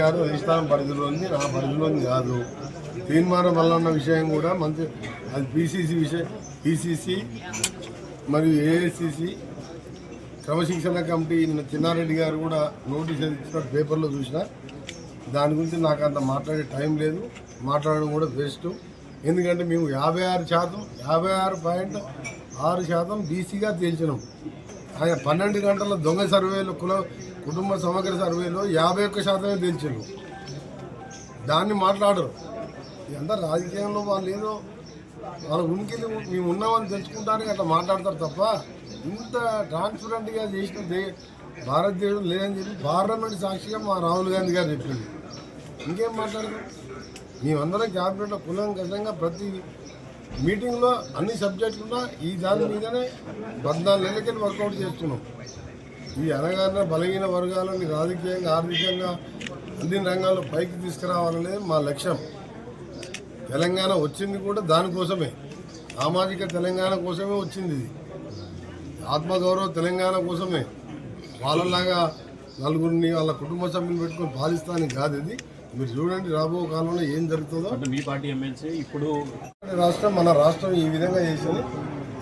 గారు అధిష్టానం పరిధిలో ఉంది, నా పరిధిలో కాదు. తీర్మానం వల్ల ఉన్న విషయం కూడా మంత్రి అది పిసిసి మరియు ఏఐసిసి క్రమశిక్షణ కమిటీ చిన్నారెడ్డి గారు కూడా నోటీస్ ఇచ్చిన పేపర్లో చూసిన. దాని గురించి నాకు అంత మాట్లాడే టైం లేదు, మాట్లాడడం కూడా వేస్ట్. ఎందుకంటే మేము 56.6% బీసీగా తేల్చినాం. ఆయన 12 గంటల దొంగ సర్వేలో కుటుంబ సమగ్ర సర్వేలో 51% తేల్చారు. దాన్ని మాట్లాడరు. ఇదంతా రాజకీయంలో వాళ్ళు ఏదో వాళ్ళ ఉనికిని మేము ఉన్నామని తెలుసుకుంటానికి అట్లా మాట్లాడతారు తప్ప ఇంత ట్రాన్స్పరెంట్గా చేసిన భారతదేశం లేదని చెప్పి పార్లమెంట్ సాక్షిగా మా రాహుల్ గాంధీ గారు చెప్పింది. ఇంకేం మాట్లాడతాం? మేమందరం క్యాబినెట్లో కులంకషంగా ప్రతి మీటింగ్లో అన్ని సబ్జెక్టులున్నా ఈ దాని మీదనే 14 నెలలకెళ్ళి వర్కౌట్ చేస్తున్నాం. ఈ అనగానే బలహీన వర్గాలని రాజకీయంగా ఆర్థికంగా అన్ని రంగాల్లో పైకి తీసుకురావాలనేది మా లక్ష్యం. తెలంగాణ వచ్చింది కూడా దానికోసమే, సామాజిక తెలంగాణ కోసమే వచ్చింది. ఇది ఆత్మగౌరవ తెలంగాణ కోసమే. వాళ్ళలాగా నలుగురిని వాళ్ళ కుటుంబ సభ్యులు పెట్టుకొని పాలిస్తానికి కాదు. ఇది మీరు చూడండి రాబో కాలంలో ఏం జరుగుతుందో. మీ పార్టీ ఎమ్మెల్సీ ఇప్పుడు మన రాష్ట్రం ఈ విధంగా చేసింది.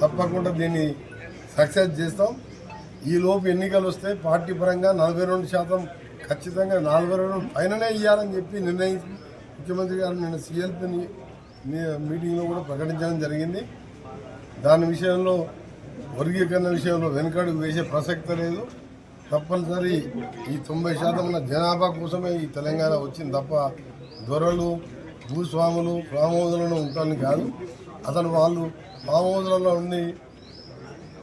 తప్పకుండా దీన్ని సక్సెస్ చేస్తాం. ఈ లోపు ఎన్నికలు వస్తే పార్టీ పరంగా 42% ఖచ్చితంగా 42 పైననే ఇవ్వాలని చెప్పి నిర్ణయించి ముఖ్యమంత్రి గారు నిన్న సిఎల్పి మీటింగ్లో కూడా ప్రకటించడం జరిగింది. దాని విషయంలో వర్గీకరణ విషయంలో వెనుకడుగు వేసే ప్రసక్తి లేదు. తప్పనిసరి ఈ 90% ఉన్న జనాభా కోసమే ఈ తెలంగాణ వచ్చింది తప్ప దొరలు భూస్వాములు ప్రామోదులను ఉంటానికి కాదు. అసలు వాళ్ళు ప్రామోదులలో ఉండి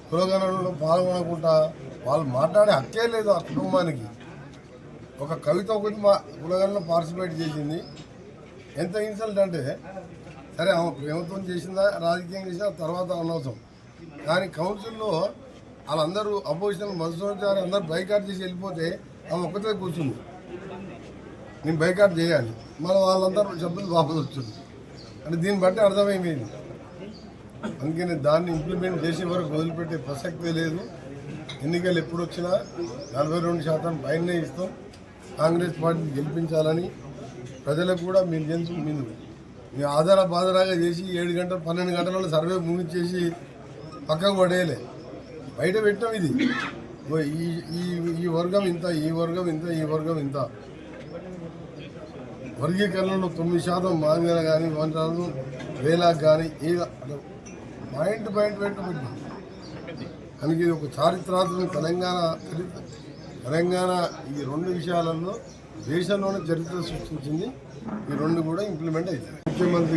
కులగణనలో పాల్గొనకుండా వాళ్ళు మాట్లాడే హక్కే లేదు. ఆ కుటుంబానికి ఒక కవిత ఒకటి మా కులగణలో పార్టిసిపేట్ చేసింది. ఎంత ఇన్సల్ట్ అంటే సరే ఆమె ప్రేమతో చేసిందా రాజకీయం చేసినా తర్వాత అనవసరం. కానీ కౌన్సిల్లో వాళ్ళందరూ అపోజిషన్ మధుసూదన్ అందరూ బైకాట్ చేసి వెళ్ళిపోతే ఆమె ఒక్కతే కూర్చుంది. నేను బైకాట్ చేయాలి, మళ్ళీ వాళ్ళందరూ సభ్యులు వాపసు వచ్చింది. అంటే దీన్ని బట్టి అర్థమైంది. అందుకని దాన్ని ఇంప్లిమెంట్ చేసే వరకు వదిలిపెట్టే ప్రసక్తే లేదు. ఎన్నికలు ఎప్పుడు వచ్చినా 42% పైనే ఇస్తాం. కాంగ్రెస్ పార్టీని గెలిపించాలని ప్రజలకు కూడా మీరు తెలుసు. మీ ఆధార బాధరాగా చేసి 7 గంటలు 12 గంటలలో సర్వే ముగించేసి పక్కకు పడేయలే, బయట పెట్టాం. ఇది ఈ వర్గం ఇంత, ఈ వర్గం ఇంత, ఈ వర్గం ఇంత. వర్గీకరణలో 9% మాదిగల కానీ 1 వేలకు కానీ పాయింట్ పెట్టాం. కనుక ఇది ఒక చారిత్రాత్మక తెలంగాణ ఈ 2 విషయాలలో దేశంలోనే చరిత్ర సృష్టించింది. ఈ 2 కూడా ఇంప్లిమెంట్ అవుతాయి. ముఖ్యమంత్రి